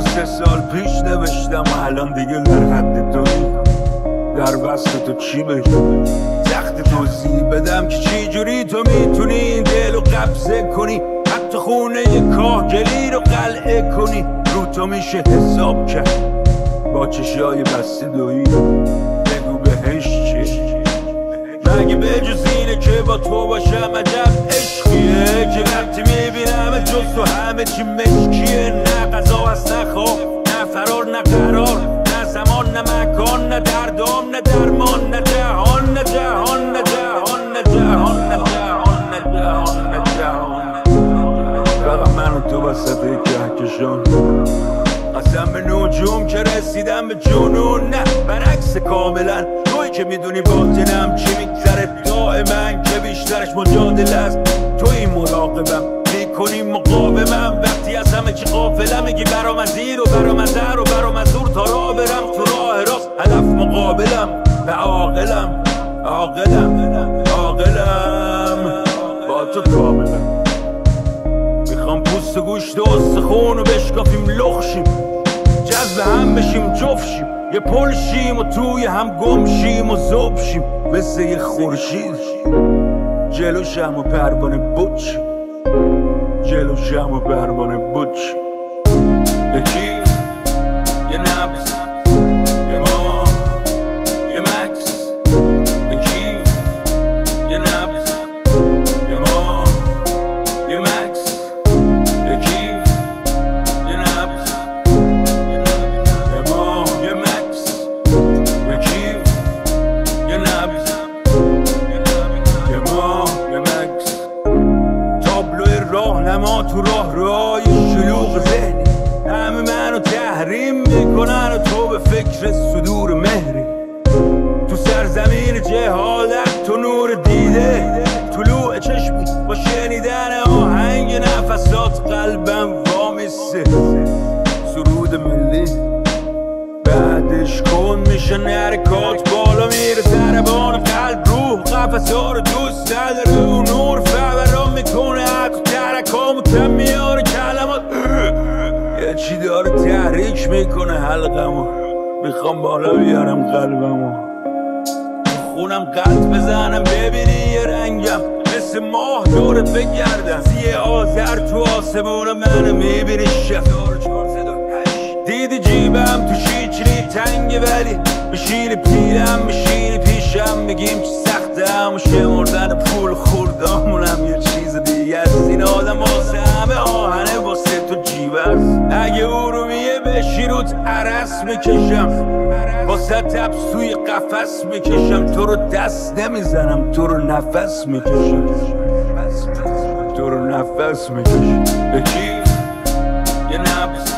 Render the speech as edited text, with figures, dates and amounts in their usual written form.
و 3 سال پیش نوشتم و الان دیگه در حد توی در بست تو چی بگم، تخت توضیح بدم که چی جوری تو میتونی این دل رو قبضه کنی، حتی خونه یه کاهگلی رو قلعه کنی. رو تو میشه حساب کرد با چشای بسته دویی، بگو بهش چی مگه به جز اینه که با تو باشم عجب عشقیه که وقتی میبینم جز تو همه چی مشکیه. نه غذا هست نه خواب نه فرار نه قرار، نه زمان نه مکان نه دردام نه درمان، نه جهان نه جهان نه جهان نه جهان نه جهان نه جهان نه جهان. فقط من و تو وسط کهکشان، قسم به نجوم که رسیدم به جنون، نه برعکس کاملا توی که میدونی باطنم چی میگذره دائما، که بیشترش مجادله است توی مراقبم میکنی مقاومم. وقتی از همه چی غافلم میگی برام از این و برام از در و برام از دور تا راه برم تو راه راست، هدف مقابلم و عاقلم عاقلم عاقلم با تو کاملم. میخوام پوست و گوشت و استخون و بشکافیم لخشیم، جذب هم بشیم جفشیم، یه پل شیم و توی هم گم شیم و ذوب شیم، مثل یه خورشید جلو شم و پروانه بچ، جلو شم و پروانه بچ. یکی یه نبض یه ما یه مکس، یکی یه نبض یه ما یه مکس، یکی یه نبض یه ما یه مکس، یکی یه نبض یه ما یه مکس. تابلوی راهنما تو راهروهای شلوغ ذهنی، همه منو تحریم میکنن و تو به فکر صدور مهری. تو سرزمین جهالت تو نور دیده، طلوع چشمی با شنیدن آهنگ نفسات قلبم وامیسته. سرود ملی بعدش کن میشه حرکات بالا میره، ضربان قلب روح قفسا رو دوست نداره، اون نور فوران میکنه حتی ترکامو کم میاره کلمات، یه چی داره تحریک میکنه حلقمو، میخوام بالا بیارم قلبمو، خونم قلب بزنم ببینی یه رنگم مثل ماه دورت بگردم، یه آذر تو آسمون منو میبینی شفار 408 دیدی جیبم تو شیچری تنگه ولی بشینی پیرم بشینی پیشم میگیم چی سخته هم و شمردن پول خوردامونم یه چیز دیگه است. این آدم واسه همه آهنه واسه تو جیب است، اگه ارومیه بشی روت عرس میکشم واسه تب سوی قفس میکشم، تو رو دست نمیزنم تو رو نفس میکشم، تو رو نفس میکشم. یکی یه نبض